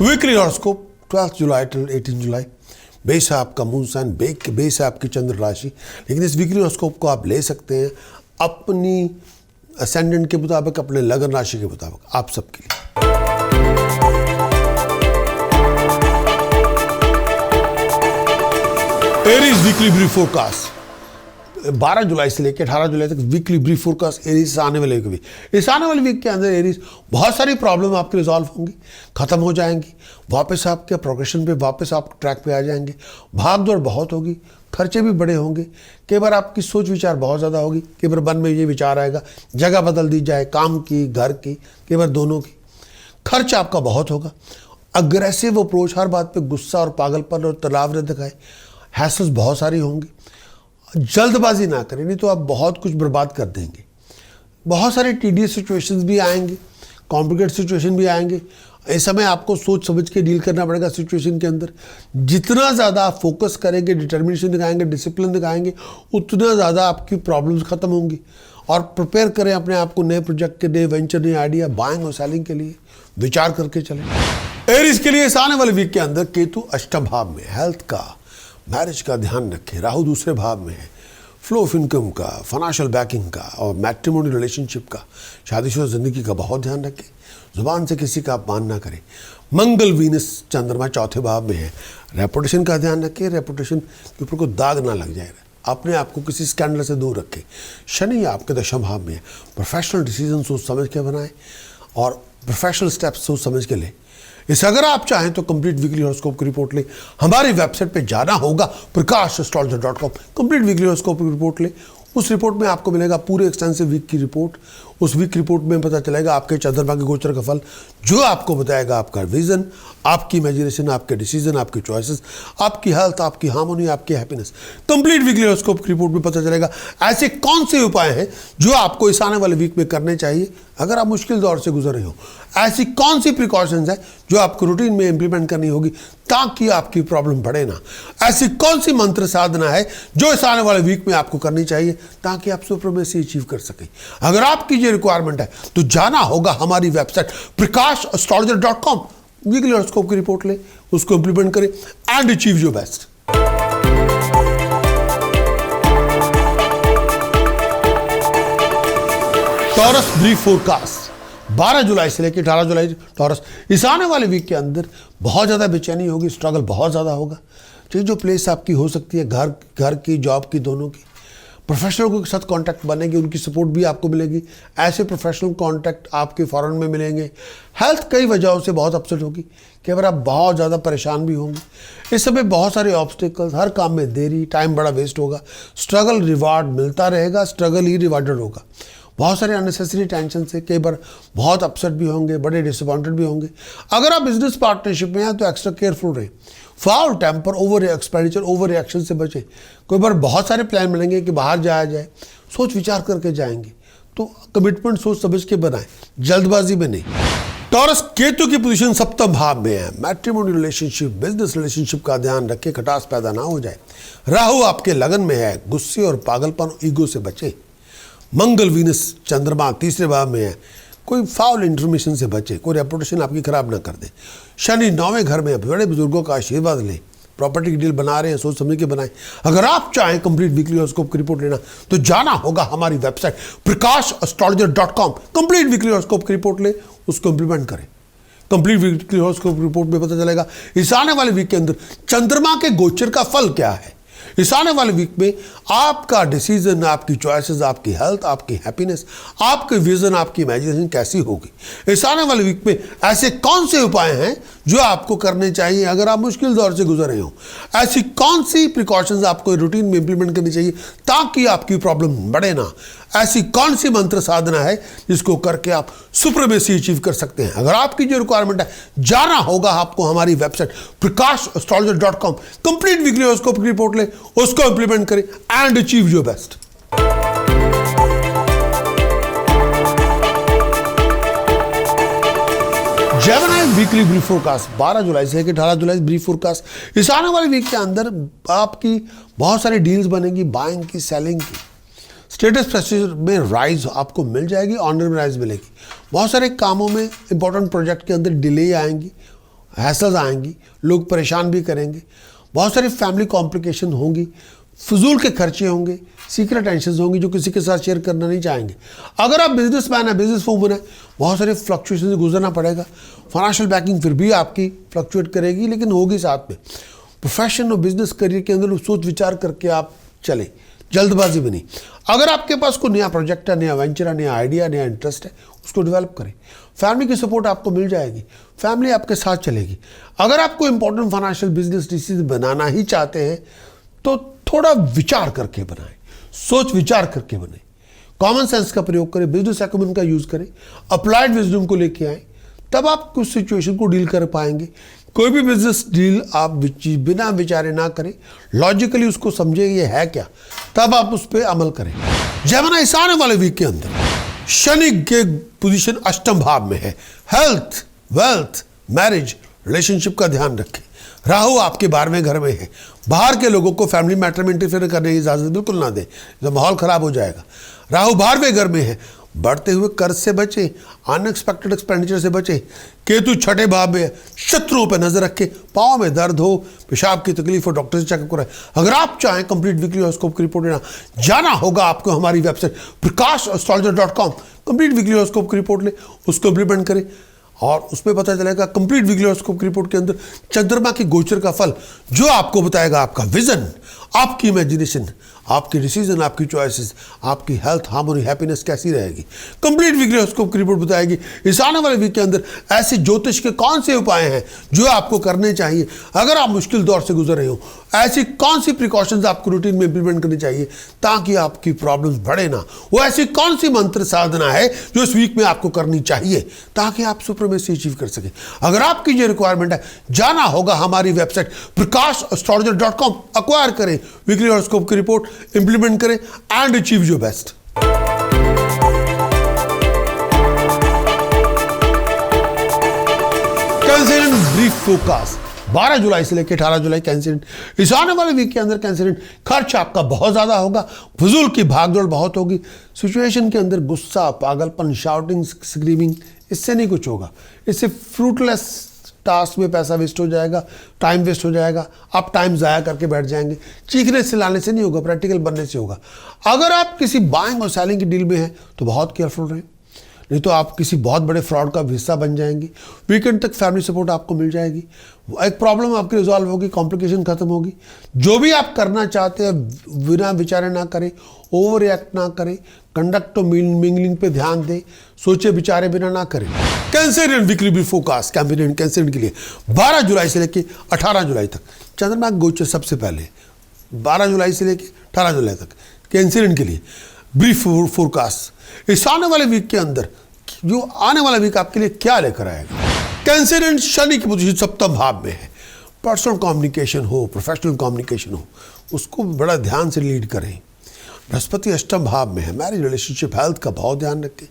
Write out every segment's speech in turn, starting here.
Weekly horoscope 12 जुलाई till 18 जुलाई। Base है आपका moon sign, base है आपकी चंद्र राशि। लेकिन इस वीकली हॉरोस्कोप को आप ले सकते हैं अपनी असेंडेंट के मुताबिक, अपने लगन राशि के मुताबिक, आप सबके लिए। एरीज वीकली ब्रीफ फोरकास्ट 12 जुलाई से लेकर 18 जुलाई तक वीकली ब्रीफ फोरकास्ट एरीज से आने वाले वीक। इस आने वाले वीक के अंदर एरीज बहुत सारी प्रॉब्लम आपकी रिजॉल्व होंगी, खत्म हो जाएंगी, वापस आपके प्रोग्रेशन पे, वापस आप ट्रैक पे आ जाएंगे। भाग दौड़ बहुत होगी, खर्चे भी बड़े होंगे, कई बार आपकी सोच विचार बहुत ज़्यादा होगी, कई बार मन में ये विचार आएगा जगह बदल दी जाए, काम की, घर की, कई बार दोनों की। खर्च आपका बहुत होगा, अग्रेसिव अप्रोच, हर बात पे गुस्सा और पागलपन और तनाव न दिखाए, हैसल्स बहुत सारी होंगी। जल्दबाजी ना करें, नहीं तो आप बहुत कुछ बर्बाद कर देंगे। बहुत सारे टीडियस सिचुएशंस भी आएंगे, कॉम्प्लिकेटेड सिचुएशन भी आएंगे। इस समय आपको सोच समझ के डील करना पड़ेगा सिचुएशन के अंदर। जितना ज़्यादा आप फोकस करेंगे, डिटर्मिनेशन दिखाएंगे, डिसिप्लिन दिखाएंगे, उतना ज़्यादा आपकी प्रॉब्लम्स खत्म होंगी। और प्रिपेयर करें अपने आप को नए प्रोजेक्ट के, नए वेंचर, नए आइडिया, बाइंग और सेलिंग के लिए विचार करके चलें। एरीज के लिए इस आने वाले वीक के अंदर केतु अष्टम भाव में, हेल्थ का, मैरिज का ध्यान रखें। राहु दूसरे भाव में है, फ्लो ऑफ इनकम का, फाइनेंशियल बैकिंग का और मैट्रिमोनी रिलेशनशिप का, शादीशुदा जिंदगी का बहुत ध्यान रखें। जुबान से किसी का अपमान ना करें। मंगल वीनस चंद्रमा चौथे भाव में है, रेपुटेशन का ध्यान रखें, रेपुटेशन के ऊपर कोई दाग ना लग जाए, अपने आप को किसी स्कैंडल से दूर रखें। शनि आपके दशम भाव में है, प्रोफेशनल डिसीजन सोच समझ के बनाएं और प्रोफेशनल स्टेप्स सोच समझ के लें। इस अगर आप चाहें तो कंप्लीट वीकली हॉरोस्कोप की रिपोर्ट लें। हमारी वेबसाइट पे जाना होगा prakash.astrologer.com। कंप्लीट वीकली हॉरोस्कोप की रिपोर्ट लें। उस रिपोर्ट में आपको मिलेगा पूरे एक्सटेंसिव वीक की रिपोर्ट। उस वीक रिपोर्ट में पता चलेगा आपके चंद्रमा के गोचर का फल, जो आपको बताएगा आपका विजन, आपकी इमेजिनेशन, आपके डिसीजन, आपके चॉइसेस, आपकी हेल्थ, आपकी हार्मोनी, आपकी हैप्पीनेस। कंप्लीट वीकली हॉरोस्कोप की रिपोर्ट में पता चलेगा ऐसे कौन से उपाय हैं जो आपको इस आने वाले वीक में करने चाहिए अगर आप मुश्किल दौर से गुजर रहे हो। ऐसी कौन सी प्रिकॉशंस है जो आपको रूटीन में इंप्लीमेंट करनी होगी ताकि आपकी प्रॉब्लम बढ़े ना। ऐसी कौन सी मंत्र साधना है जो इस आने वाले वीक में आपको करनी चाहिए ताकि आप सुप्रीमेसी अचीव कर सकें। अगर आपकी ये रिक्वायरमेंट है तो जाना होगा हमारी वेबसाइट prakash.astrologer.com। वीकली हॉरोस्कोप की रिपोर्ट ले, उसको इंप्लीमेंट करें and achieve your best. Taurus brief forecast 12 जुलाई से लेकर 18 जुलाई। टॉरस इस आने वाले वीक के अंदर बहुत ज़्यादा बेचैनी होगी, स्ट्रगल बहुत ज़्यादा होगा। ठीक, जो प्लेस आपकी हो सकती है, घर की, जॉब की, दोनों की। प्रोफेशनल के साथ कांटेक्ट बनेगी, उनकी सपोर्ट भी आपको मिलेगी। ऐसे प्रोफेशनल कांटेक्ट आपके फॉरेन में मिलेंगे। हेल्थ कई वजहों से बहुत अपसेट होगी, कई बार आप बहुत ज़्यादा परेशान भी होंगे। इस समय बहुत सारे ऑब्स्टिकल्स, हर काम में देरी, टाइम बड़ा वेस्ट होगा। स्ट्रगल रिवार्ड मिलता रहेगा, स्ट्रगल ही रिवार्डेड होगा। बहुत सारे अननेसेसरी टेंशन से कई बार बहुत अपसेट भी होंगे, बड़े डिसअपॉइंटेड भी होंगे। अगर आप बिजनेस पार्टनरशिप में हैं तो एक्स्ट्रा केयरफुल रहें। Foul temper, over expenditure, over reaction से बचें। कोई बार बहुत सारे प्लान मिलेंगे कि बाहर जाया जाए, सोच विचार करके जाएंगे, तो कमिटमेंट सोच समझ के बनाएं, जल्दबाजी में नहीं। टॉरस केतु की पोजीशन सप्तम भाव में है, मैट्रिमोनी रिलेशनशिप, बिजनेस रिलेशनशिप का ध्यान रखें, खटास पैदा ना हो जाए। राहु आपके लगन में है, गुस्से और पागलपन, ईगो से बचें। मंगल वीनस चंद्रमा तीसरे भाव में है, कोई फाउल इंफॉर्मेशन से बचे, कोई रेपुटेशन आपकी खराब ना कर दे। शनि 9वें घर में, बड़े बुजुर्गों का आशीर्वाद लें। प्रॉपर्टी की डील बना रहे हैं, सोच समझ के बनाएं। अगर आप चाहें कंप्लीट वीकली हॉरोस्कोप की रिपोर्ट लेना तो जाना होगा हमारी website prakash.astrologer.com। Complete weekly horoscope की रिपोर्ट ले, उसको इंप्लीमेंट करें। कंप्लीट वीकली हॉरोस्कोप रिपोर्ट में पता चलेगा इस आने वाले वीक के अंदर चंद्रमा के गोचर का फल क्या है। इस आने वाले वीक में आपका डिसीजन, आपकी चॉइसेस, आपकी हेल्थ, आपकी हैप्पीनेस, आपके विजन, आपकी इमेजिनेशन कैसी होगी। इस आने वाले वीक में ऐसे कौन से उपाय हैं जो आपको करने चाहिए अगर आप मुश्किल दौर से गुजर रहे हो। ऐसी कौन सी प्रिकॉशंस आपको रूटीन में इंप्लीमेंट करनी चाहिए ताकि आपकी प्रॉब्लम बढ़े ना। ऐसी कौन सी मंत्र साधना है जिसको करके आप सुप्रीमेसी अचीव कर सकते हैं। अगर आपकी जो रिक्वायरमेंट है, जाना होगा आपको हमारी website prakash.astrologer.com। Complete weekly horoscope की रिपोर्ट ले, उसको इंप्लीमेंट करें and achieve your best. Gemini weekly brief forecast 12 जुलाई से लेकर 18 जुलाई ब्रीफ फोरकास्ट। इस आने वाले वीक के अंदर आपकी बहुत सारी डील्स बनेगी, बाइंग की, सेलिंग की। स्टेटस प्रेस्टीज में राइज आपको मिल जाएगी, ऑनर में राइज मिलेगी। बहुत सारे कामों में इंपॉर्टेंट प्रोजेक्ट के अंदर डिले आएंगी, हैसल्स आएंगी, लोग परेशान भी करेंगे, बहुत सारी फैमिली कॉम्प्लिकेशन होंगी, फजूल के खर्चे होंगे, सीक्रेट टेंशन होंगी जो किसी के साथ शेयर करना नहीं चाहेंगे। अगर आप बिजनेसमैन है, बिजनेस वूमन है, बहुत सारे फ्लक्चुएशन से गुजरना पड़ेगा। फाइनेंशियल बैकिंग फिर भी आपकी फ्लक्चुएट करेगी, लेकिन होगी साथ में। प्रोफेशन और बिजनेस करियर के अंदर सोच विचार करके आप चले, जल्दबाजी में नहीं। अगर आपके पास कोई नया प्रोजेक्ट है, नया वेंचर है, नया आइडिया, नया इंटरेस्ट है, उसको डेवलप करें। फैमिली की सपोर्ट आपको मिल जाएगी, फैमिली आपके साथ चलेगी। अगर आपको इंपॉर्टेंट फाइनेंशियल बिजनेस डिसीजन बनाना ही चाहते हैं तो थोड़ा विचार करके बनाएं, सोच विचार करके बनाएं, कॉमन सेंस का प्रयोग करें, बिजनेस एक्यूमेंट का यूज करें, अप्लाइड विजडम को लेके आए, तब आप कुछ सिचुएशन को डील कर पाएंगे। कोई भी बिजनेस डील आप बिना विचारे ना करें, लॉजिकली उसको समझे ये है क्या, तब आप उस पर अमल करें। जेमिनी इस आने वाले वीक के अंदर शनि के पोजीशन अष्टम भाव में है। हेल्थ, वेल्थ, मैरिज, रिलेशनशिप का ध्यान रखें। राहु आपके 12वें घर में है। बाहर के लोगों को फैमिली मैटर में इंटरफेयर करने की इजाजत बिल्कुल ना दें, तो माहौल खराब हो जाएगा। राहु 12वें घर में है। बढ़ते हुए कर्ज से बचे, अनएक्सपेक्टेड एक्सपेंडिचर से बचे। केतु 6ठे भाव में है। शत्रुओं पर नजर रखें। पाँव में दर्द हो, पेशाब की तकलीफ हो, डॉक्टर से चेकअप कराएं। अगर आप चाहें कंप्लीट वीकली हॉरोस्कोप की रिपोर्ट लेना, जाना होगा आपको हमारी website prakash.astrologer.com। Complete weekly horoscope की रिपोर्ट ले, उसको इम्प्लीमेंट करें और उसमें पता चलेगा कंप्लीट वीकली हॉरोस्कोप की रिपोर्ट के अंदर चंद्रमा की गोचर का फल, जो आपको बताएगा आपका विजन, आपकी इमेजिनेशन, आपकी डिसीजन, आपकी चॉइसेस, आपकी हेल्थ, हार्मोनी, हैप्पीनेस कैसी रहेगी। कंप्लीट वीकली हॉरोस्कोप की रिपोर्ट बताएगी इस आने वाले वीक के अंदर ऐसे ज्योतिष के कौन से उपाय हैं जो आपको करने चाहिए अगर आप मुश्किल दौर से गुजर रहे हो। ऐसी कौन सी प्रिकॉशंस आपको रूटीन में इंप्लीमेंट करनी चाहिए ताकि आपकी प्रॉब्लम्स बढ़े ना। वो ऐसी कौन सी मंत्र साधना है जो इस वीक में आपको करनी चाहिए ताकि आप सुपरमेसी अचीव कर सकें। अगर आपकी ये रिक्वायरमेंट है, जाना होगा हमारी वेबसाइट prakash.astrologer.com। अक्वायर करें वीकली हॉरोस्कोप की रिपोर्ट, इंप्लीमेंट करें and achieve your best. Cancer brief focus 12 जुलाई से लेकर 18 जुलाई कैंसर। इस आने वाले वीक के अंदर कैंसर खर्च आपका बहुत ज्यादा होगा, फजूल की भागदौड़ बहुत होगी। सिचुएशन के अंदर गुस्सा, पागलपन, शाउटिंग, स्क्रीमिंग, इससे नहीं कुछ होगा। इससे फ्रूटलेस टास्क में पैसा वेस्ट हो जाएगा, टाइम वेस्ट हो जाएगा, आप टाइम ज़ाया करके बैठ जाएंगे। चीखने चिल्लाने से नहीं होगा, प्रैक्टिकल बनने से होगा। अगर आप किसी बाइंग और सेलिंग की डील में हैं तो बहुत केयरफुल रहें, नहीं तो आप किसी बहुत बड़े फ्रॉड का हिस्सा बन जाएंगे। वीकेंड तक फैमिली सपोर्ट आपको मिल जाएगी, एक प्रॉब्लम आपकी रिजॉल्व होगी, कॉम्प्लिकेशन खत्म होगी। जो भी आप करना चाहते हैं बिना विचारे ना करें, ओवर रिएक्ट ना करें, कंडक्ट और मिंगलिंग पे ध्यान दें, सोचे विचारे बिना ना करें। कैंसरियन वीकली ब्रीफ फोकस कैंपेनियन कैंसरियन के लिए 12 जुलाई से लेकर 18 जुलाई तक चंद्रमा गोचर सबसे पहले 12 जुलाई से लेकर 18 जुलाई तक कैंसरियन के लिए ब्रीफ फोरकास्ट। इस आने वाले वीक के अंदर जो आने वाला वीक आपके लिए क्या लेकर आएगा। कैंसरियन शनि की पोजीशन सप्तम भाव में है। पर्सनल कम्युनिकेशन हो, प्रोफेशनल कम्युनिकेशन हो, उसको बड़ा ध्यान से लीड करें। बृहस्पति अष्टम भाव में है। मैरिज, रिलेशनशिप, हेल्थ का बहुत ध्यान रखें।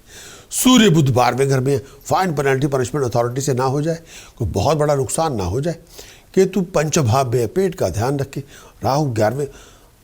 सूर्य बुध 12वें घर में है। फाइन, पेनल्टी, पनिशमेंट अथॉरिटी से ना हो जाए, कोई बहुत बड़ा नुकसान ना हो जाए। केतु पंचम भाव में है। पेट का ध्यान रखें। राहु 11वें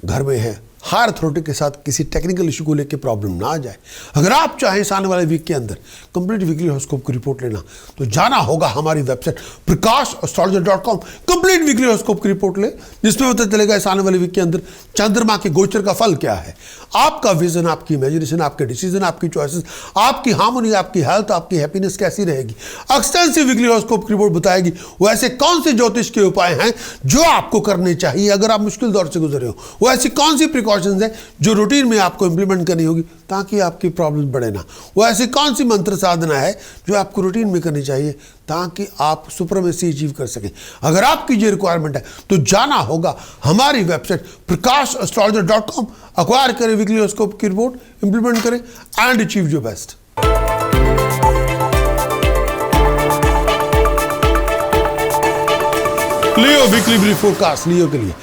घर में है। हायर अथॉरिटी के साथ किसी टेक्निकल इशू को लेकर प्रॉब्लम ना आ जाए। अगर आप चाहें इस आने वाले वीक के अंदर कंप्लीट वीकली हॉरोस्कोप की रिपोर्ट लेना तो जाना होगा हमारी website prakash.astrologer.com। Complete weekly horoscope की रिपोर्ट ले, जिसमें पता चलेगा इस आने वाले वीक के अंदर चंद्रमा के गोचर का फल क्या है, आपका विजन, आपकी इमेजिनेशन, आपके डिसीजन, आपकी चॉइसेस, आपकी हार्मोनी, आपकी हेल्थ, आपकी हैप्पीनेस कैसी रहेगी। एक्सटेंसिव वीकली हॉरोस्कोप की रिपोर्ट बताएगी वो ऐसे कौन से ज्योतिष के उपाय हैं जो आपको करने चाहिए अगर आप मुश्किल दौर से गुजरे हो। वो ऐसी कौन सी प्रिकॉशंस हैं जो रूटीन में आपको इंप्लीमेंट करनी होगी ताकि आपकी प्रॉब्लम बढ़े ना। वो ऐसी कौन सी मंत्र साधना है जो आपको रूटीन में करनी चाहिए ताकि आप सुपरमेसी अचीव कर सकें। अगर आपकी ये रिक्वायरमेंट है तो जाना होगा हमारी वेबसाइट prakash.astrologer.com। अक्वायर करें वीकली हॉरोस्कोप की रिपोर्ट, इंप्लीमेंट करें and achieve your best. Leo weekly brief forecast Leo के लिए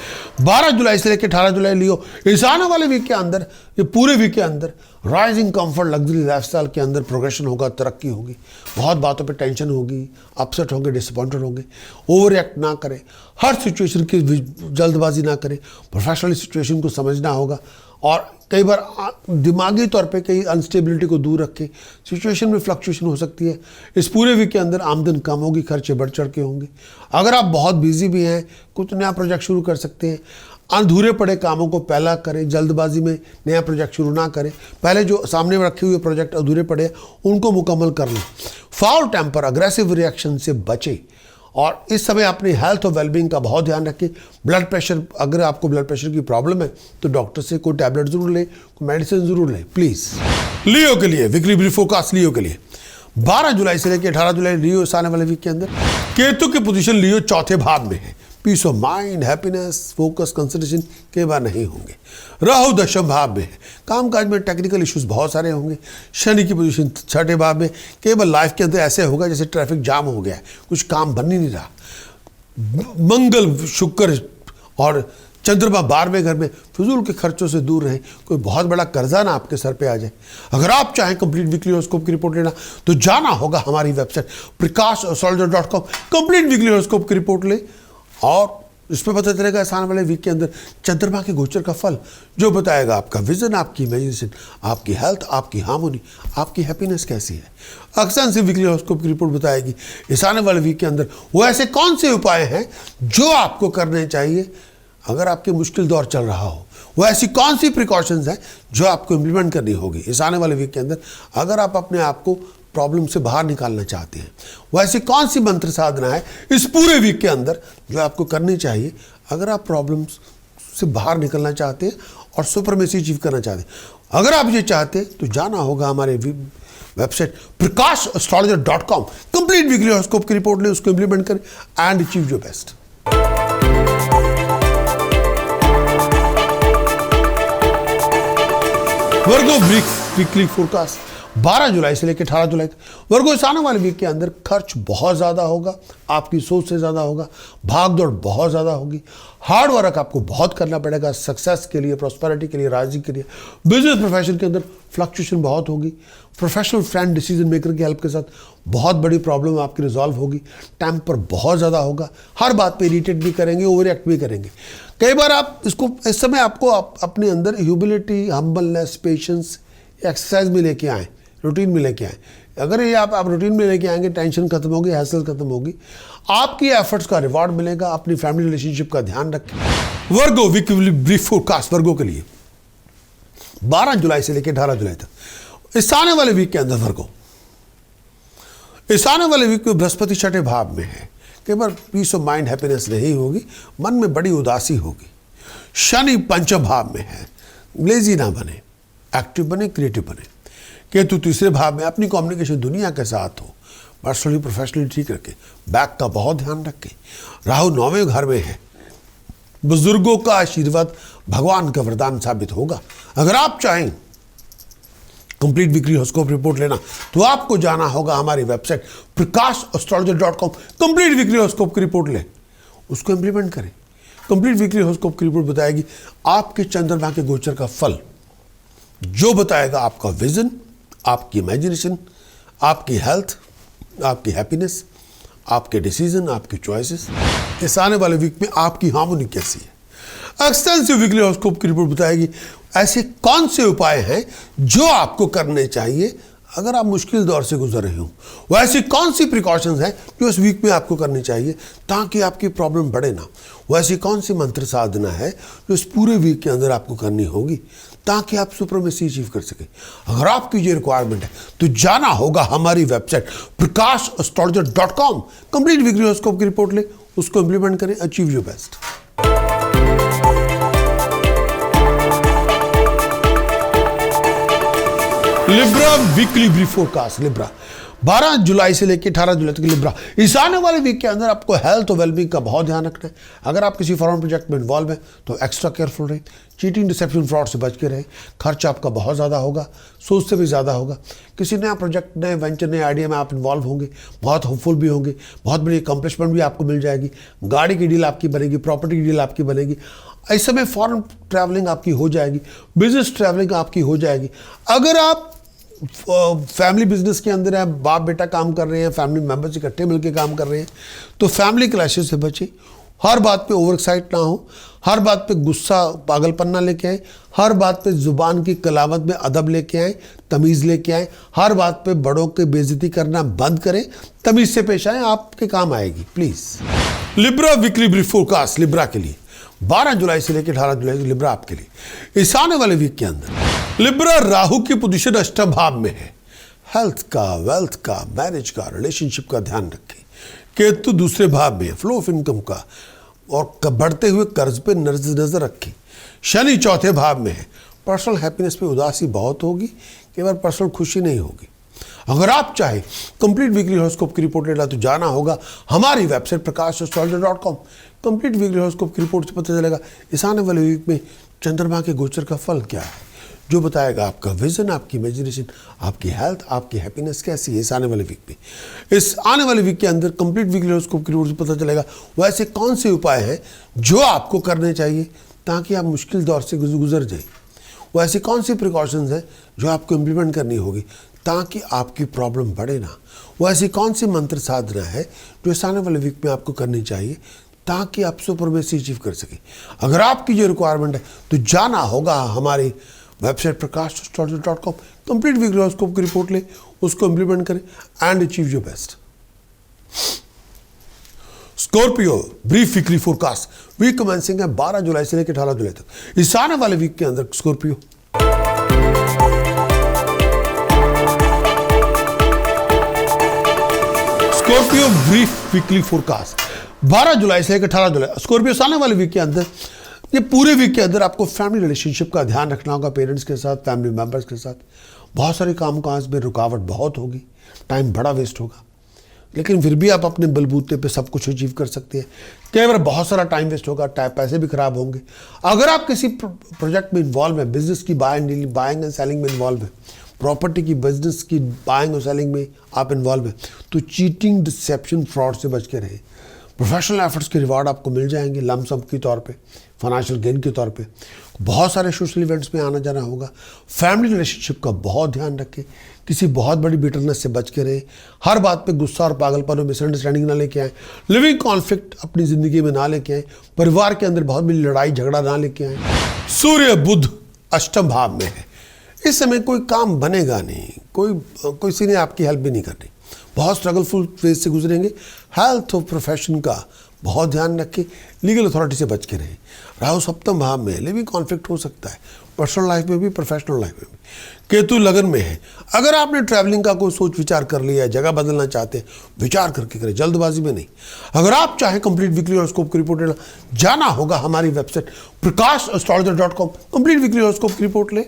12 जुलाई से लेकर 18 जुलाई लियो। इस आने वाले वीक के अंदर, ये पूरे वीक के अंदर राइजिंग कंफर्ट, लग्जरी लाइफस्टाइल के अंदर प्रोग्रेशन होगा, तरक्की होगी। बहुत बातों पे टेंशन होगी, अपसेट होंगे, डिसअपॉइंटेड होंगे। ओवर रिएक्ट ना करें, हर सिचुएशन की जल्दबाजी ना करें। प्रोफेशनल सिचुएशन को समझना होगा और कई बार दिमागी तौर पे कई अनस्टेबिलिटी को दूर रखें। सिचुएशन में फ्लक्चुएशन हो सकती है। इस पूरे वीक के अंदर आमदन कम होगी, खर्चे बढ़ चढ़ के होंगे। अगर आप बहुत बिजी भी हैं, कुछ नया प्रोजेक्ट शुरू कर सकते हैं। अधूरे पड़े कामों को पहला करें, जल्दबाजी में नया प्रोजेक्ट शुरू ना करें। पहले जो सामने में रखे हुए प्रोजेक्ट अधूरे पड़े उनको मुकम्मल कर लें। फाउल टेम्पर, अग्रेसिव रिएक्शन से बचें और इस समय अपनी हेल्थ और वेलबींग का बहुत ध्यान रखें। ब्लड प्रेशर, अगर आपको ब्लड प्रेशर की प्रॉब्लम है तो डॉक्टर से कोई टैबलेट जरूर लें, कोई मेडिसिन जरूर लें प्लीज। लियो के लिए वीकली ब्रीफ फोरकास्ट। लियो के लिए 12 जुलाई से लेकर 18 जुलाई लियो आने वाले वीक के अंदर केतु की पोजीशन लियो चौथे भाव में है। Peace of mind, happiness, focus, concentration कई बार नहीं होंगे। राहु दशम भाव में है। कामकाज में टेक्निकल इश्यूज बहुत सारे होंगे। शनि की पोजीशन छठे भाव में। केवल लाइफ के अंदर ऐसे होगा जैसे ट्रैफिक जाम हो गया है, कुछ काम बन ही नहीं रहा। मंगल, शुक्र और चंद्रमा 12वें घर में। फिजूल के खर्चों से दूर रहें। कोई बहुत बड़ा कर्जा ना आपके सर पे आ जाए। अगर आप चाहें कंप्लीट वीकली हॉरोस्कोप की रिपोर्ट लेना तो जाना होगा हमारी website prakash.astrologer.com। Complete weekly horoscope की रिपोर्ट ले और इस पर पता चलेगा इस आने वाले वीक के अंदर चंद्रमा के गोचर का फल, जो बताएगा आपका विजन, आपकी इमेजिनेशन, आपकी हेल्थ, आपकी हार्मोनी, आपकी हैप्पीनेस कैसी है। एक्सटेंसिव वीकली हॉरोस्कोप की रिपोर्ट बताएगी इस आने वाले वीक के अंदर वो ऐसे कौन से उपाय हैं जो आपको करने चाहिए अगर आपके मुश्किल दौर चल रहा हो। वो ऐसी कौन सी प्रिकॉशंस हैं जो आपको इम्प्लीमेंट करनी होगी इस आने वाले वीक के अंदर अगर आप अपने आप को प्रॉब्लम से बाहर निकालना चाहते हैं। वो ऐसी कौन सी मंत्र साधना है इस पूरे वीक के अंदर जो आपको करनी चाहिए अगर आप प्रॉब्लम्स से बाहर निकलना चाहते हैं और सुपरमेसी अचीव करना चाहते हैं। अगर आप ये चाहते हैं तो जाना होगा हमारे website prakash.astrologer.com। Complete weekly horoscope की रिपोर्ट लें, उसको इम्प्लीमेंट करें and achieve your best. Virgo weekly forecast 12 जुलाई से लेकर 18 जुलाई तक। वर्गो इस आने वाले वीक के अंदर खर्च बहुत ज़्यादा होगा, आपकी सोच से ज़्यादा होगा, भाग दौड़ बहुत ज़्यादा होगी, हार्ड वर्क आपको बहुत करना पड़ेगा सक्सेस के लिए, प्रॉस्पेरिटी के लिए, राजी के लिए। बिजनेस प्रोफेशन के अंदर फ्लक्चुएशन बहुत होगी। प्रोफेशनल फ्रेंड, डिसीजन मेकर की हेल्प के साथ बहुत बड़ी प्रॉब्लम आपकी रिजॉल्व होगी। टेम्पर बहुत ज़्यादा होगा, हर बात पे इरिटेट भी करेंगे, ओवर एक्ट भी करेंगे। कई बार आप इसको इस समय आपको अपने अंदर ह्यूमिलिटी, हम्बलनेस, पेशेंस एक्सरसाइज में लेके आएँ, रूटीन में लेके आएँ। अगर ये आप रूटीन में लेके आएंगे, टेंशन खत्म होगी, हैसल खत्म होगी, आपकी एफर्ट्स का रिवॉर्ड मिलेगा। अपनी फैमिली रिलेशनशिप का ध्यान रखें। वर्गो वीकली ब्रीफ फोरकास्ट वर्गो के लिए 12 जुलाई से लेकर 18 जुलाई तक। इस आने वाले वीक के अंदर वर्गो, इस आने वाले वीक में बृहस्पति छठे भाव में है। कई बार पीस ऑफ माइंड, हैप्पीनेस नहीं होगी, मन में बड़ी उदासी होगी। शनि पंचम भाव में है। लेजी ना बने, एक्टिव बने, क्रिएटिव बने। केतु तीसरे भाव में, अपनी कम्युनिकेशन दुनिया के साथ हो, पर्सनली प्रोफेशनली ठीक रखें, बैक का बहुत ध्यान रखें। राहु 9वें घर में है। बुजुर्गों का आशीर्वाद भगवान का वरदान साबित होगा। अगर आप चाहें कंप्लीट वीकली हॉरोस्कोप रिपोर्ट लेना तो आपको जाना होगा हमारी website prakash.astrologer.com। Complete weekly horoscope की रिपोर्ट लें, उसको इंप्लीमेंट करें। कंप्लीट वीकली हॉरोस्कोप की रिपोर्ट बताएगी आपके चंद्रमा के गोचर का फल, जो बताएगा आपका विजन, आपकी इमेजिनेशन, आपकी हेल्थ, आपकी हैप्पीनेस, आपके डिसीजन, आपकी चॉइसेस। इस आने वाले वीक में आपकी हार्मोनी कैसी है। एक्सटेंसिव वीकली हॉरोस्कोप की रिपोर्ट बताएगी ऐसे कौन से उपाय हैं जो आपको करने चाहिए अगर आप मुश्किल दौर से गुजर रहे हो। वो ऐसी कौन सी प्रिकॉशंस हैं जो इस वीक में आपको करनी चाहिए ताकि आपकी प्रॉब्लम बढ़े ना। वो ऐसी कौन सी मंत्र साधना है जो इस पूरे वीक के अंदर आपको करनी होगी ताकि आप सुपरमेसी अचीव कर सकें। अगर आपकी ये रिक्वायरमेंट है तो जाना होगा हमारी website prakash.astrologer.com। Complete weekly horoscope की रिपोर्ट ले, उसको इंप्लीमेंट करें, achieve your best. Libra weekly brief forecast. Libra 12 जुलाई से लेकर 18 जुलाई तक लिब्रा। इस आने वाले वीक के अंदर आपको हेल्थ और वेलबींग का बहुत ध्यान रखना है। अगर आप किसी फॉरेन प्रोजेक्ट में इन्वॉल्व हैं तो एक्स्ट्रा केयरफुल रहें। चीटिंग, डिसेप्शन, फ्रॉड से बच के रहें। खर्च आपका बहुत ज़्यादा होगा, सोच से भी ज़्यादा होगा। किसी नया प्रोजेक्ट, नए वेंचर, नए आइडिया में आप इन्वॉल्व होंगे, बहुत होपफुल भी होंगे, बहुत बड़ी अकम्पलिशमेंट भी आपको मिल जाएगी। गाड़ी की डील आपकी बनेगी, प्रॉपर्टी की डील आपकी बनेगी। इस समय फॉरेन ट्रैवलिंग आपकी हो जाएगी, बिजनेस ट्रैवलिंग आपकी हो जाएगी। अगर आप फैमिली बिजनेस के अंदर है, बाप बेटा काम कर रहे हैं, फैमिली मेंबर्स इकट्ठे मिलकर काम कर रहे हैं, तो फैमिली क्लैशेस से बचें। हर बात पे ओवर एक्साइट ना हो, हर बात पे गुस्सा पागलपन ना लेके आए, हर बात पे जुबान की कलावत में अदब लेके आए, तमीज़ लेके आए, हर बात पे बड़ों की बेइज्जती करना बंद करें, तमीज़ से पेश आए, आपके काम आएगी please. Libra weekly brief forecast Libra के लिए 12 जुलाई से लेकर 18 जुलाई तक लिब्रा आपके लिए। इस आने वाले वीक के अंदर लिब्रा राहु की पोजीशन अष्टम भाव में है। हेल्थ का, वेल्थ का, मैरिज का, रिलेशनशिप का ध्यान रखें। केतु दूसरे भाव में है, फ्लो ऑफ इनकम का और बढ़ते हुए कर्ज पे नजर रखें। शनि चौथे भाव में है, पर्सनल हैप्पीनेस पे उदासी बहुत होगी, केवल पर्सनल खुशी नहीं होगी। अगर आप चाहे कंप्लीट वीकली हॉरोस्कोप की रिपोर्ट लेना तो जाना होगा हमारी website prakash.com। Complete weekly horoscope की रिपोर्ट से पता चलेगा इस आने वाले वीक में चंद्रमा के गोचर का फल क्या है, जो बताएगा आपका विजन, आपकी इमेजिनेशन, आपकी हेल्थ, आपकी हैप्पीनेस कैसी है इस आने वाले वीक में। इस आने वाले वीक के अंदर कंप्लीट वीकली हॉरोस्कोप की रिपोर्ट से पता चलेगा वो ऐसे कौन से उपाय हैं जो आपको करने चाहिए ताकि आप मुश्किल दौर से गुजर जाएं। वो ऐसी कौन सी प्रिकॉशंस हैं जो आपको इम्प्लीमेंट करनी होगी ताकि आपकी प्रॉब्लम बढ़े ना। वो ऐसी कौन सी मंत्र साधना है जो इस आने वाले वीक में आपको करनी चाहिए ताकि आप सुपरमेसी अचीव कर सकें। अगर आपकी ये रिक्वायरमेंट है तो जाना होगा हमारी website prakash.com। Complete weekly horoscope की रिपोर्ट ले, उसको इम्प्लीमेंट करें and achieve your best. Scorpio brief weekly forecast week commencing है 12 जुलाई से लेकर 18 जुलाई तक। इस आने वाले वीक के अंदर स्कॉर्पियो ब्रीफ वीकली फोरकास्ट 12 जुलाई से लेकर 18 जुलाई। स्कॉर्पियो आने वाले वीक के अंदर, ये पूरे वीक के अंदर आपको फैमिली रिलेशनशिप का ध्यान रखना होगा। पेरेंट्स के साथ, फैमिली मेंबर्स के साथ बहुत सारे काम काज में रुकावट बहुत होगी, टाइम बड़ा वेस्ट होगा, लेकिन फिर भी आप अपने बलबूते पे सब कुछ अचीव कर सकते हैं। कई बार बहुत सारा टाइम वेस्ट होगा, पैसे भी खराब होंगे। अगर आप किसी प्रोजेक्ट में इन्वॉल्व है, बिजनेस की बाइंग एंड सेलिंग में इन्वॉल्व है, प्रॉपर्टी की बिजनेस की बाइंग और सेलिंग में आप इन्वॉल्व हैं, तो चीटिंग, डिसेप्शन, फ्रॉड से बच के रहें। प्रोफेशनल एफर्ट्स के रिवार्ड आपको मिल जाएंगे लमसम के तौर पे, फाइनेंशियल गेन के तौर पे। बहुत सारे सोशल इवेंट्स में आना जाना होगा। फैमिली रिलेशनशिप का बहुत ध्यान रखें, किसी बहुत बड़ी बिटरनेस से बच के रहें। हर बात पे गुस्सा और पागलपन और मिसअंडरस्टैंडिंग ना लेके आए। लिविंग कॉन्फ्लिक्ट अपनी ज़िंदगी में ना लेके आए। परिवार के अंदर बहुत बड़ी लड़ाई झगड़ा ना लेके आए। सूर्य बुध अष्टम भाव में है, इस समय कोई काम बनेगा नहीं, किसी ने आपकी हेल्प भी नहीं करनी, बहुत स्ट्रगलफुल फेज से गुजरेंगे। हेल्थ और प्रोफेशन का बहुत ध्यान रखें, लीगल अथॉरिटी से बच के रहें। राहु सप्तम भाव में, लिविंग कॉन्फ्लिक्ट हो सकता है पर्सनल लाइफ में भी, प्रोफेशनल लाइफ में भी। केतु लगन में है, अगर आपने ट्रैवलिंग का कोई सोच विचार कर लिया है, जगह बदलना चाहते हैं, विचार करके करें, जल्दबाजी में नहीं। अगर आप चाहें कंप्लीट वीकली हॉरोस्कोप की रिपोर्ट लेना, जाना होगा हमारी website prakash.com। Complete weekly horoscope की रिपोर्ट ले,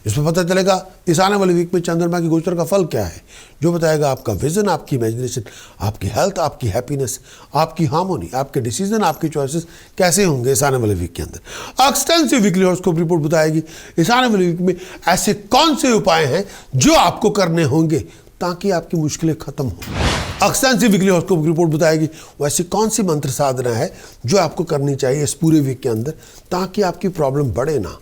इसमें पता चलेगा इस आने वाले वीक में चंद्रमा की गोचर का फल क्या है, जो बताएगा आपका विजन, आपकी इमेजिनेशन, आपकी हेल्थ, आपकी हैप्पीनेस, आपकी हार्मोनी, आपके डिसीजन, आपकी चॉइसेस कैसे होंगे इस आने वाले वीक के अंदर। एक्सटेंसिव वीकली हॉरोस्कोप रिपोर्ट बताएगी इस आने वाले वीक में ऐसे कौन से उपाय हैं जो आपको करने होंगे ताकि आपकी मुश्किलें खत्म हो। एक्सटेंसिव वीकली हॉरोस्कोप रिपोर्ट बताएगी वैसी कौन सी मंत्र साधना है जो आपको करनी चाहिए इस पूरे वीक के अंदर ताकि आपकी प्रॉब्लम बढ़े ना।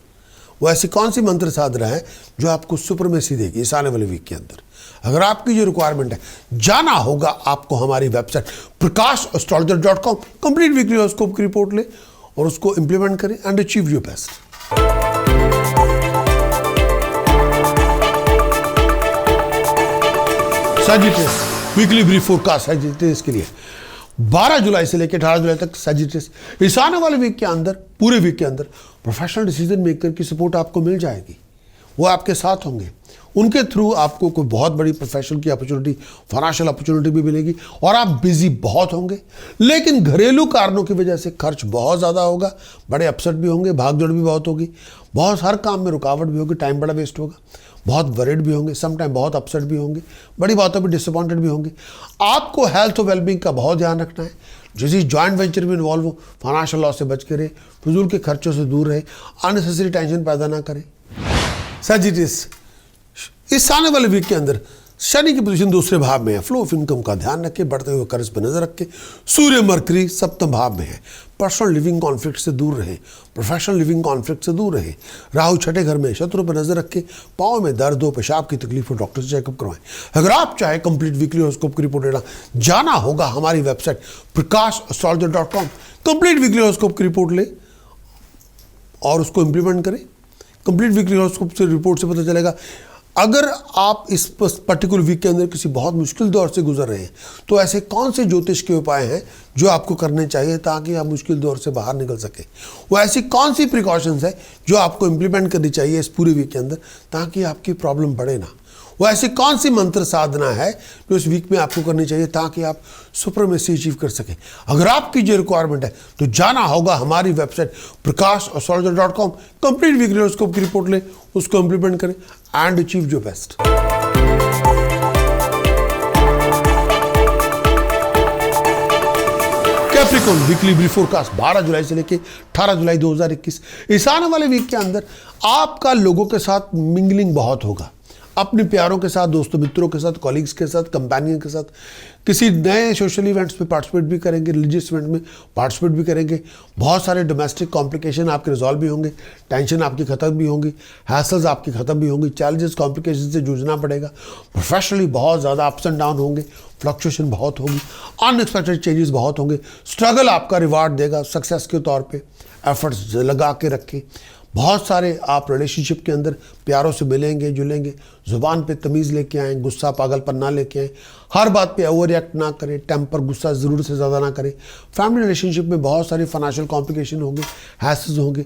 वो ऐसी कौन सी मंत्र साधना है जो आपको सुपरमेसी देगी इस आने वाले वीक के अंदर। अगर आपकी जो रिक्वायरमेंट है, जाना होगा आपको हमारी website prakash.com। Complete weekly horoscope की रिपोर्ट ले और उसको इंप्लीमेंट करें and achieve your best. Sagittarius weekly brief forecast Sagittarius के लिए 12 जुलाई से लेकर 18 जुलाई तक। सजिटेरियस इस आने वाले वीक के अंदर, पूरे वीक के अंदर प्रोफेशनल डिसीजन मेकर की सपोर्ट आपको मिल जाएगी। वो आपके साथ होंगे, उनके थ्रू आपको कोई बहुत बड़ी प्रोफेशनल की अपॉर्चुनिटी, फाइनेंशियल अपॉर्चुनिटी भी मिलेगी और आप बिजी बहुत होंगे। लेकिन घरेलू कारणों की वजह से खर्च बहुत ज़्यादा होगा, बड़े अपसेट भी होंगे, भागदौड़ भी बहुत होगी, बहुत हर काम में रुकावट भी होगी, टाइम बड़ा वेस्ट होगा, बहुत वरीड भी होंगे, सम टाइम बहुत अपसेट भी होंगे, बड़ी बातों पर डिसअपॉइंटेड भी होंगे। आपको हेल्थ और वेलबींग का बहुत ध्यान रखना है। जिस जॉइंट वेंचर में इन्वॉल्व हो, फाइनेंशियल लॉस से बच के रहे, फिजूल के खर्चों से दूर रहे, अननेसेसरी टेंशन पैदा ना करें। सजिटेरियस इस आने वाले वीक के अंदर शनि की पोजीशन दूसरे भाव में है, फ्लो ऑफ इनकम का ध्यान रखें, बढ़ते हुए कर्ज पर नजर रखें। सूर्य मरकरी सप्तम भाव में है, पर्सनल लिविंग कॉन्फ्लिक्ट से दूर रहें, प्रोफेशनल लिविंग कॉन्फ्लिक्ट से दूर रहें। राहु छठे घर में, शत्रु पर नजर रखें। पाँव में दर्द हो, पेशाब की तकलीफ हो, डॉक्टर से चेकअप करवाएं। अगर आप चाहे कंप्लीट वीकली हॉरोस्कोप की रिपोर्ट लेना, जाना होगा हमारी website prakash.com। Complete weekly horoscope की रिपोर्ट ले और उसको इंप्लीमेंट करें। कंप्लीट वीकली हॉरोस्कोप से रिपोर्ट से पता चलेगा अगर आप इस पर्टिकुलर वीक के अंदर किसी बहुत मुश्किल दौर से गुजर रहे हैं तो ऐसे कौन से ज्योतिष के उपाय हैं जो आपको करने चाहिए ताकि आप मुश्किल दौर से बाहर निकल सकें। वो ऐसी कौन सी प्रिकॉशंस है जो आपको इंप्लीमेंट करनी चाहिए इस पूरे वीक के अंदर ताकि आपकी प्रॉब्लम बढ़े ना। वो ऐसी कौन सी मंत्र साधना है जो इस वीक में आपको करनी चाहिए ताकि आप सुपरमेसी अचीव कर सकें। अगर आपकी ये रिक्वायरमेंट है तो जाना होगा हमारी website prakash.com। Complete weekly horoscope की रिपोर्ट लें, उसको इंप्लीमेंट करें and achieve your best. Capricorn weekly brief forecast 12 जुलाई से लेकर 18 जुलाई 2021। इस आने वाले वीक के अंदर आपका लोगों के साथ मिंगलिंग बहुत होगा, अपने प्यारों के साथ, दोस्तों मित्रों के साथ, कॉलीग्स के साथ, कंपेनियन के साथ। किसी नए सोशल इवेंट्स में पार्टिसिपेट भी करेंगे, रिलीजियस इवेंट में पार्टिसिपेट भी करेंगे। बहुत सारे डोमेस्टिक कॉम्प्लिकेशन आपके रिजॉल्व भी होंगे, टेंशन आपकी खत्म भी होंगी, हैसल्स आपकी खत्म भी होंगी, चैलेंजेस कॉम्प्लिकेशन से जूझना पड़ेगा। प्रोफेशनली बहुत ज़्यादा अप्स एंड डाउन होंगे, फ्लक्चुएशन बहुत होगी, अनएक्सपेक्टेड चेंजेस बहुत होंगे। स्ट्रगल आपका रिवार्ड देगा सक्सेस के तौर पे, एफर्ट्स लगा के रखें। बहुत सारे आप रिलेशनशिप के अंदर प्यारों से मिलेंगे जुलेंगे। ज़ुबान पे तमीज़ लेके आएँ, गुस्सा पागलपन ना लेके आएँ, हर बात पे ओवर रिएक्ट ना करें, टेम्पर गुस्सा ज़रूरत से ज़्यादा ना करें। फैमिली रिलेशनशिप में बहुत सारी फाइनेंशियल कॉम्प्लिकेशन होंगे, हैसेस होंगे।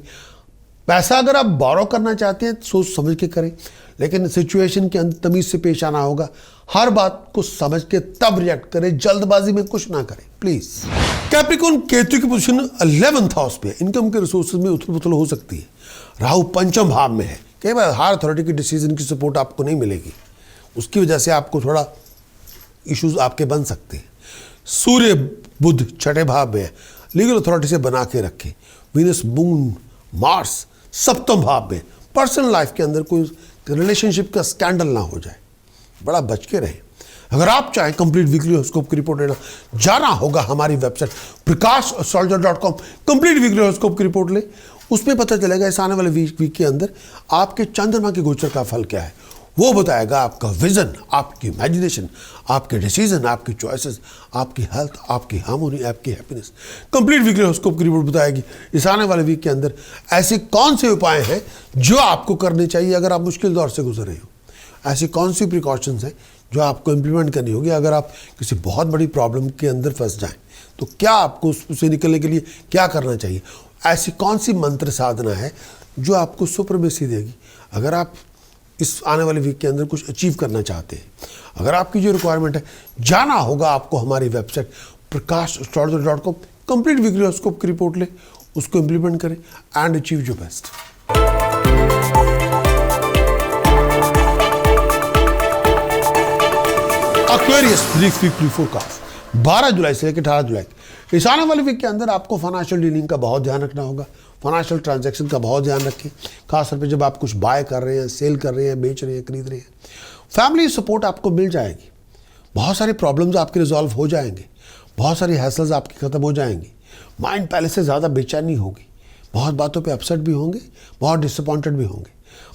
पैसा अगर आप बोरो करना चाहते हैं सोच समझ के करें, लेकिन सिचुएशन के अंदर तमीज़ से पेश आना होगा। हर बात को समझ के तब रिएक्ट करें, जल्दबाजी में कुछ ना करें प्लीज़। कैप्रिकॉर्न केतु की पोजीशन 11th हाउस पे, इनकम के रिसोर्सेज में उथल पुथल हो सकती है। राहु पंचम भाव में है, कई बार हायर अथॉरिटी की डिसीजन की सपोर्ट आपको नहीं मिलेगी, उसकी वजह से आपको थोड़ा इश्यूज आपके बन सकते हैं। सूर्य बुध छठे भाव में है, लीगल अथॉरिटी से बना के रखें। वीनस मून मार्स सप्तम भाव में, पर्सनल लाइफ के अंदर कोई रिलेशनशिप का स्कैंडल ना हो जाए, बड़ा बच के रहें। अगर आप चाहें कंप्लीट वीकली हॉरोस्कोप की रिपोर्ट लेना, जाना होगा हमारी website prakash.com। Complete weekly horoscope की रिपोर्ट ले, उसमें पता चलेगा इस आने वाले वीक के अंदर आपके चंद्रमा के गोचर का फल क्या है। वो बताएगा आपका विजन, आपकी इमेजिनेशन, आपके डिसीजन, आपकी चॉइसेस, आपकी हेल्थ, आपकी हार्मोनी, आपकी हैप्पीनेस। कंप्लीट वीकली हॉरोस्कोप की रिपोर्ट बताएगी इस आने वाले वीक के अंदर ऐसे कौन से उपाय हैं जो आपको करने चाहिए अगर आप मुश्किल दौर से गुजर रहे हो। ऐसी कौन सी प्रिकॉशंस हैं जो आपको इम्प्लीमेंट करनी होगी अगर आप किसी बहुत बड़ी प्रॉब्लम के अंदर फंस जाएं, तो क्या आपको उससे निकलने के लिए क्या करना चाहिए। ऐसी कौन सी मंत्र साधना है जो आपको सुपरमेसी देगी अगर आप इस आने वाले वीक के अंदर कुछ अचीव करना चाहते हैं। अगर आपकी जो रिक्वायरमेंट है, जाना होगा आपको हमारी website prakash.com। Complete weekly horoscope की रिपोर्ट ले, उसको इम्प्लीमेंट करें and achieve your best. Aquarius brief weekly forecast 12 जुलाई से लेकर 18 जुलाई। इस आने वाले वीक के अंदर आपको फाइनेंशियल डीलिंग का बहुत ध्यान रखना होगा, फाइनेंशियल ट्रांजैक्शन का बहुत ध्यान रखें, खासतौर पे जब आप कुछ बाय कर रहे हैं, सेल कर रहे हैं, बेच रहे हैं, खरीद रहे हैं। फैमिली सपोर्ट आपको मिल जाएगी, बहुत सारी प्रॉब्लम्स आपके रिजॉल्व हो जाएंगे, बहुत सारी हैसल्स आपकी ख़त्म हो जाएंगी। माइंड पहले से ज़्यादा बेचैनी होगी, बहुत बातों पे अपसेट भी होंगे, बहुत डिसअपॉइंटेड भी होंगे,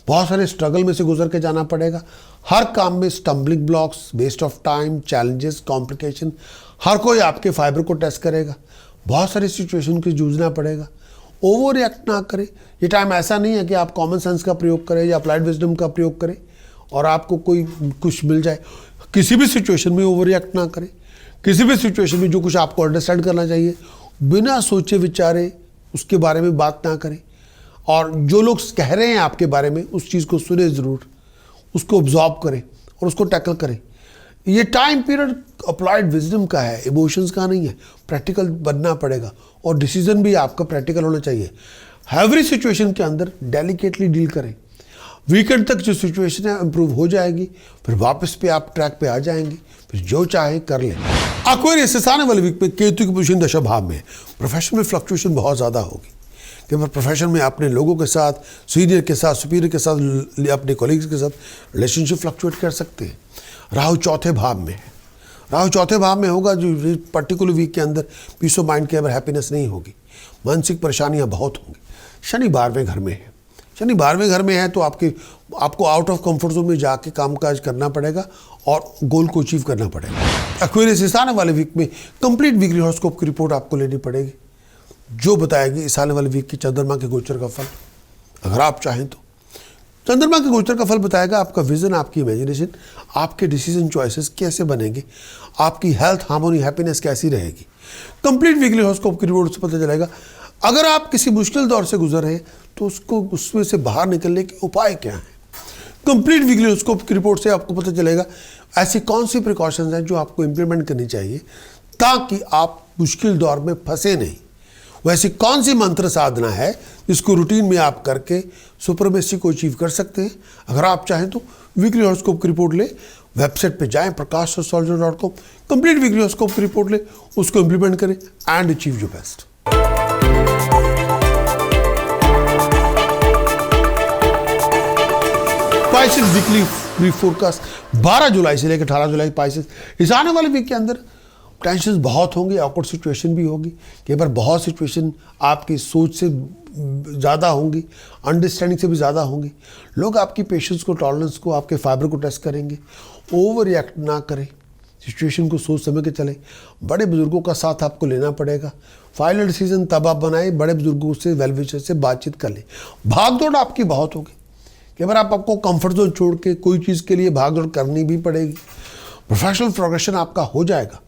बहुत सारे स्ट्रगल में से गुजर के जाना पड़ेगा। हर काम में stumbling blocks, waste of time, challenges, complication, हर कोई आपके फाइबर को टेस्ट करेगा, बहुत सारी सिचुएशन को जूझना पड़ेगा। ओवर रिएक्ट ना करें। ये टाइम ऐसा नहीं है कि आप कॉमन सेंस का प्रयोग करें या अप्लाइड विजडम का प्रयोग करें और आपको कोई कुछ मिल जाए। किसी भी सिचुएशन में ओवर रिएक्ट ना करें। किसी भी सिचुएशन में जो कुछ आपको अंडरस्टैंड करना चाहिए, बिना सोचे विचारे उसके बारे में बात ना करें। और जो लोग कह रहे हैं आपके बारे में, उस चीज़ को सुने ज़रूर, उसको ऑब्जॉर्व करें और उसको टैकल करें। ये टाइम पीरियड अप्लाइड विजडम का है, इमोशंस का नहीं है। प्रैक्टिकल बनना पड़ेगा और डिसीजन भी आपका प्रैक्टिकल होना चाहिए। एवरी सिचुएशन के अंदर डेलिकेटली डील करें। वीकेंड तक जो सिचुएशन है इंप्रूव हो जाएगी, फिर वापस पे आप ट्रैक पे आ जाएंगे, फिर जो चाहे कर लें। एक्वेरियस आने वाले वीक में केतु की पोजीशन दशा भाव में है। प्रोफेशन में फ्लक्चुएशन बहुत ज़्यादा होगी, कि प्रोफेशन में अपने लोगों के साथ, सीनियर के साथ, सुपीरियर के साथ, अपने कॉलीग्स के साथ रिलेशनशिप फ्लक्चुएट कर सकते हैं। राहु चौथे भाव में है। राहु चौथे भाव में होगा जो पर्टिकुलर वीक के अंदर पीस ऑफ माइंड के अंदर हैप्पीनेस नहीं होगी, मानसिक परेशानियां बहुत होंगी। शनि 12वें घर में है, शनि 12वें घर में है तो आपको आउट ऑफ कंफर्ट जोन में जाके कामकाज करना पड़ेगा और गोल को अचीव करना पड़ेगा। एक्वेरियस इस आने वाले वीक में कंप्लीट वीकली हॉरोस्कोप की रिपोर्ट आपको लेनी पड़ेगी, जो बताएगी इस आने वाले वीक की चंद्रमा के गोचर का फल। अगर आप चाहें तो चंद्रमा के गोचर का फल बताएगा आपका विजन, आपकी इमेजिनेशन, आपके डिसीजन चॉइसेस कैसे बनेंगे, आपकी हेल्थ, हार्मोनी, हैप्पीनेस कैसी रहेगी। कंप्लीट वीकली हॉरोस्कोप की रिपोर्ट से पता चलेगा। अगर आप किसी मुश्किल दौर से गुजर रहे हैं तो उसमें से बाहर निकलने के उपाय क्या हैं। कंप्लीट वीकली हॉरोस्कोप की रिपोर्ट से आपको पता चलेगा ऐसी कौन सी प्रिकॉशंस हैं जो आपको इंप्लीमेंट करनी चाहिए ताकि आप मुश्किल दौर में फंसे नहीं। वैसी कौन सी मंत्र साधना है जिसको रूटीन में आप करके सुपरमेसी को अचीव कर सकते हैं। अगर आप चाहें तो वीकली हॉरोस्कोप की रिपोर्ट ले, वेबसाइट पे जाएं prakashastrologer.com, कंप्लीट वीकली हॉरोस्कोप की रिपोर्ट ले, उसको इंप्लीमेंट करें and achieve your best. Spices weekly brief forecast 12 जुलाई से लेकर 18 जुलाई। स्पाइसेस इस आने वाले वीक के अंदर टेंशन बहुत होंगे, ऑकवर्ड सिचुएशन भी होगी, कई बार बहुत सिचुएशन आपकी सोच से ज़्यादा होंगी, अंडरस्टैंडिंग से भी ज़्यादा होंगी। लोग आपकी पेशेंस को, टॉलरेंस को, आपके फाइबर को टेस्ट करेंगे। ओवर रिएक्ट ना करें, सिचुएशन को सोच समझ के चलें। बड़े बुजुर्गों का साथ आपको लेना पड़ेगा। फाइनल डिसीजन तब आप बनाएं, बड़े बुजुर्गों से, वेल विशर से बातचीत कर लें। भाग दौड़ आपकी बहुत होगी, कई बार आपको कंफर्ट जोन छोड़ के कोई चीज़ के लिए भाग दौड़ करनी भी पड़ेगी। प्रोफेशनल प्रोग्रेशन आपका हो जाएगा,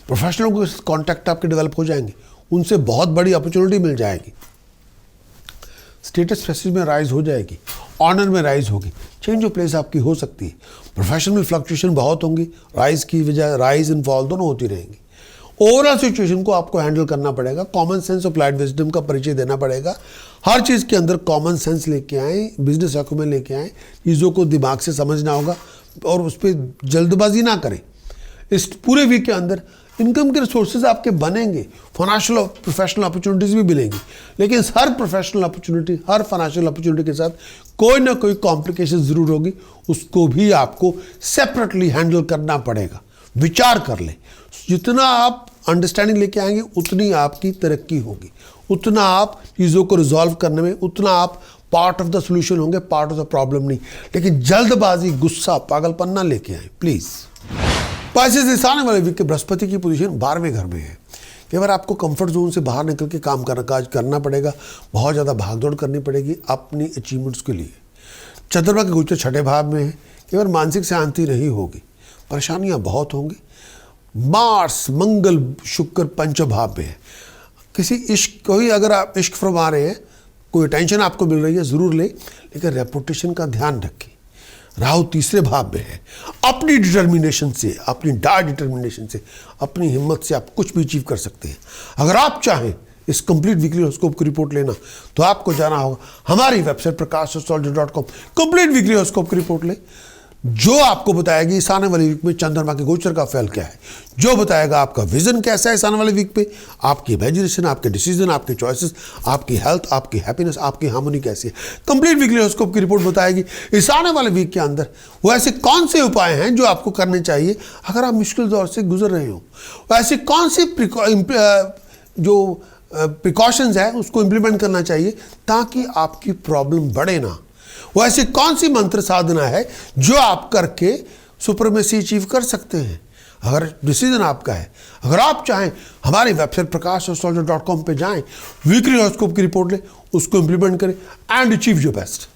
प्रोफेशनलों के कॉन्टैक्ट आपके डेवलप हो जाएंगे, उनसे बहुत बड़ी अपॉर्चुनिटी मिल जाएगी। स्टेटस प्रेस्टीज में राइज हो जाएगी, ऑनर में राइज होगी, चेंज ऑफ प्लेस आपकी हो सकती है। प्रोफेशन में फ्लक्चुएशन बहुत होंगी, राइज की वजह राइज एंड फॉल दोनों होती रहेंगी। ओवरऑल सिचुएशन को आपको हैंडल करना पड़ेगा, common sense of light wisdom का परिचय देना पड़ेगा। हर चीज़ के अंदर कॉमन सेंस लेके आए, बिजनेस अक्यूमेंट लेके आए, चीज़ों को दिमाग से समझना होगा और उस पर जल्दबाजी ना करें। इस पूरे वीक के अंदर इनकम के रिसोर्सेज आपके बनेंगे, फाइनेंशियल और प्रोफेशनल अपॉर्चुनिटीज़ भी मिलेंगी, लेकिन हर प्रोफेशनल अपॉर्चुनिटी, हर फाइनेंशियल अपॉर्चुनिटी के साथ कोई ना कोई कॉम्प्लिकेशन ज़रूर होगी, उसको भी आपको सेपरेटली हैंडल करना पड़ेगा। विचार कर लें, जितना आप अंडरस्टैंडिंग लेके आएंगे उतनी आपकी तरक्की होगी, उतना आप चीज़ों को रिजॉल्व करने में, उतना आप पार्ट ऑफ द सोल्यूशन होंगे, पार्ट ऑफ द प्रॉब्लम नहीं। लेकिन जल्दबाजी, गुस्सा, पागलपन ना लेके आए प्लीज़। स्पाइसेस इस आने वाले वीक के बृहस्पति की पोजीशन 12वें घर में है। कई बार आपको कंफर्ट जोन से बाहर निकल के काज करना पड़ेगा, बहुत ज़्यादा भागदौड़ करनी पड़ेगी अपनी अचीवमेंट्स के लिए। चंद्रमा के गोचर 6ठे भाव में है, कई बार मानसिक शांति नहीं होगी, परेशानियाँ बहुत होंगी। मार्स, मंगल, शुक्र पंचम भाव में है। किसी इश्क, कोई अगर आप इश्क फरमा रहे हैं, कोई टेंशन आपको मिल रही है, ज़रूर ले, लेकिन रेपुटेशन का ध्यान रखें। राहु तीसरे भाव में है। अपनी डिटर्मिनेशन से, अपनी डार्क डिटर्मिनेशन से, अपनी हिम्मत से आप कुछ भी अचीव कर सकते हैं। अगर आप चाहें इस कंप्लीट वीकली हॉरोस्कोप की रिपोर्ट लेना तो आपको जाना होगा हमारी website prakashastrologer.com, complete weekly horoscope की रिपोर्ट ले, जो आपको बताएगी इस आने वाले वीक में चंद्रमा के गोचर का फल क्या है, जो बताएगा आपका विजन कैसा है इस आने वाले वीक पे, आपकी इमेजिनेशन, आपके डिसीजन, आपके चॉइसेस, आपकी हेल्थ, आपकी हैप्पीनेस, आपकी हार्मोनी कैसी है। कंप्लीट वीकली हॉरोस्कोप की रिपोर्ट बताएगी इस आने वाले वीक के अंदर वो ऐसे कौन से उपाय हैं जो आपको करने चाहिए अगर आप मुश्किल दौर से गुजर रहे हो। वो ऐसी कौन सी प्रिकॉशंस है उसको इम्प्लीमेंट करना चाहिए ताकि आपकी प्रॉब्लम बढ़े ना। वो ऐसी कौन सी मंत्र साधना है जो आप करके सुपरमेसी अचीव कर सकते हैं। अगर डिसीजन आपका है, अगर आप चाहें हमारी वेबसाइट prakashastrologer.com पे जाएं, वीकली हॉरोस्कोप की रिपोर्ट लें, उसको इम्प्लीमेंट करें एंड अचीव योर बेस्ट।